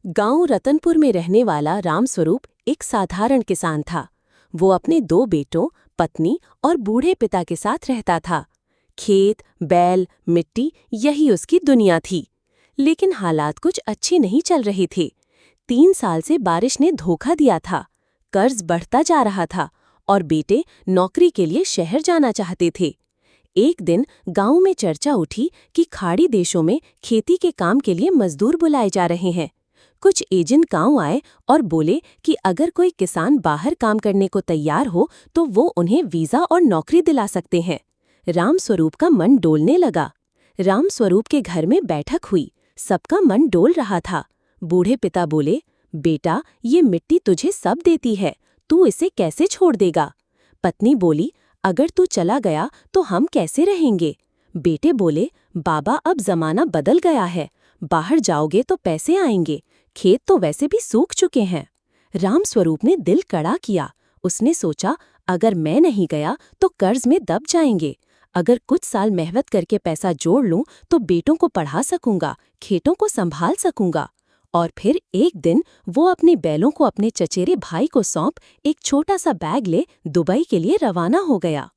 गांव रतनपुर में रहने वाला रामस्वरूप एक साधारण किसान था। वो अपने दो बेटों, पत्नी और बूढ़े पिता के साथ रहता था। खेत, बैल, मिट्टी यही उसकी दुनिया थी। लेकिन हालात कुछ अच्छे नहीं चल रहे थे। 3 साल से बारिश ने धोखा दिया था। कर्ज बढ़ता जा रहा था और बेटे नौकरी के लिए शहर जाना चाहते थे। एक दिन गांव में चर्चा उठी कि खाड़ी देशों में खेती के काम के लिए मजदूर बुलाए जा रहे हैं। कुछ एजेंट गांव आए और बोले कि अगर कोई किसान बाहर काम करने को तैयार हो तो वो उन्हें वीजा और नौकरी दिला सकते हैं। रामस्वरूप का मन डोलने लगा। रामस्वरूप के घर में बैठक हुई। सबका मन डोल रहा था। बूढ़े पिता बोले, बेटा, ये मिट्टी तुझे सब देती है, तू इसे कैसे छोड़ देगा? पत्नी बोली, अगर तू चला गया तो हम कैसे रहेंगे? बेटे बोले, बाबा, अब जमाना बदल गया है, बाहर जाओगे तो पैसे आएंगे, खेत तो वैसे भी सूख चुके हैं। रामस्वरूप ने दिल कड़ा किया। उसने सोचा, अगर मैं नहीं गया तो कर्ज में दब जाएंगे। अगर कुछ साल मेहनत करके पैसा जोड़ लूं तो बेटों को पढ़ा सकूंगा, खेतों को संभाल सकूंगा। और फिर एक दिन वो अपने बैलों को अपने चचेरे भाई को सौंप एक छोटा सा बैग ले दुबई के लिए रवाना हो गया।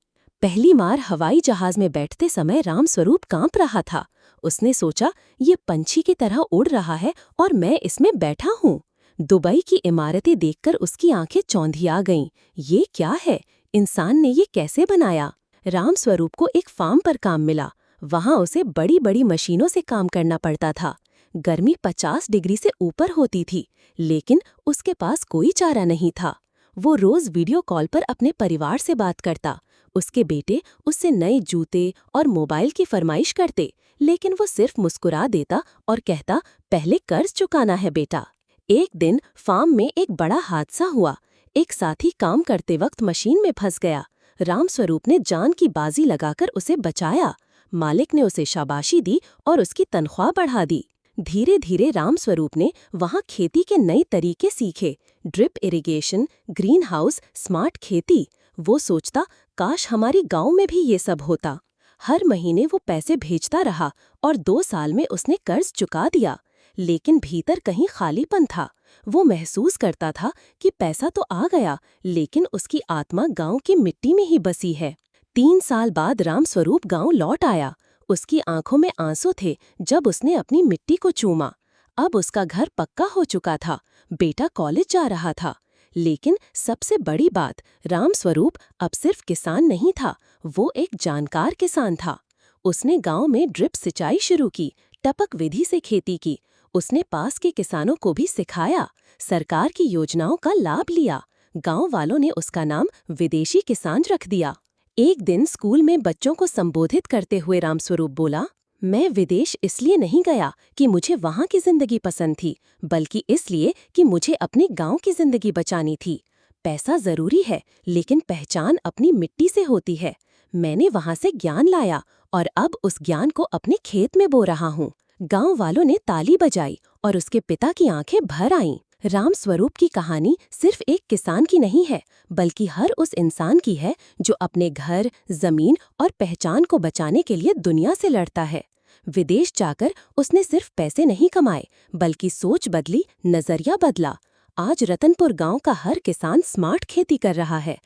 पहली बार हवाई जहाज में बैठते समय रामस्वरूप कांप रहा था। उसने सोचा, ये पंछी की तरह उड़ रहा है और मैं इसमें बैठा हूँ। दुबई की इमारतें देखकर उसकी आंखें चौंधिया गईं। ये क्या है? इंसान ने ये कैसे बनाया? रामस्वरूप को एक फार्म पर काम मिला। वहां उसे बड़ी बड़ी मशीनों से काम करना पड़ता था। गर्मी 50 डिग्री से ऊपर होती थी, लेकिन उसके पास कोई चारा नहीं था। वो रोज वीडियो कॉल पर अपने परिवार से बात करता। उसके बेटे उससे नए जूते और मोबाइल की फरमाइश करते, लेकिन वो सिर्फ मुस्कुरा देता और कहता, पहले कर्ज चुकाना है बेटा। एक दिन फार्म में एक बड़ा हादसा हुआ। एक साथी काम करते वक्त मशीन में फंस गया। रामस्वरूप ने जान की बाजी लगाकर उसे बचाया। मालिक ने उसे शाबाशी दी और उसकी तनख्वाह बढ़ा दी। धीरे धीरे रामस्वरूप ने वहां खेती के नए तरीके सीखे। Drip irrigation, green house, smart खेती। वो सोचता, काश हमारी गांव में भी ये सब होता। हर महीने वो पैसे भेजता रहा और 2 साल में उसने कर्ज चुका दिया। लेकिन भीतर कहीं खालीपन था। वो महसूस करता था कि पैसा तो आ गया, लेकिन उसकी आत्मा गांव की मिट्टी में ही बसी है। 3 साल बाद रामस्वरूप गांव लौट आया। उसकी आंखों में आंसू थे जब उसने अपनी मिट्टी को चूमा। अब उसका घर पक्का हो चुका था, बेटा कॉलेज जा रहा था। लेकिन सबसे बड़ी बात, रामस्वरूप अब सिर्फ किसान नहीं था, वो एक जानकार किसान था। उसने गांव में ड्रिप सिंचाई शुरू की, टपक विधि से खेती की। उसने पास के किसानों को भी सिखाया, सरकार की योजनाओं का लाभ लिया। गांव वालों ने उसका नाम विदेशी किसान रख दिया। एक दिन स्कूल में बच्चों को संबोधित करते हुए रामस्वरूप बोला, मैं विदेश इसलिए नहीं गया कि मुझे वहाँ की जिंदगी पसंद थी, बल्कि इसलिए कि मुझे अपने गांव की जिंदगी बचानी थी। पैसा जरूरी है, लेकिन पहचान अपनी मिट्टी से होती है। मैंने वहाँ से ज्ञान लाया और अब उस ज्ञान को अपने खेत में बो रहा हूँ। गांव वालों ने ताली बजाई और उसके पिता की आंखें भर आईं। रामस्वरूप की कहानी सिर्फ एक किसान की नहीं है, बल्कि हर उस इंसान की है जो अपने घर, जमीन और पहचान को बचाने के लिए दुनिया से लड़ता है। विदेश जाकर उसने सिर्फ पैसे नहीं कमाए, बल्कि सोच बदली, नजरिया बदला। आज रतनपुर गांव का हर किसान स्मार्ट खेती कर रहा है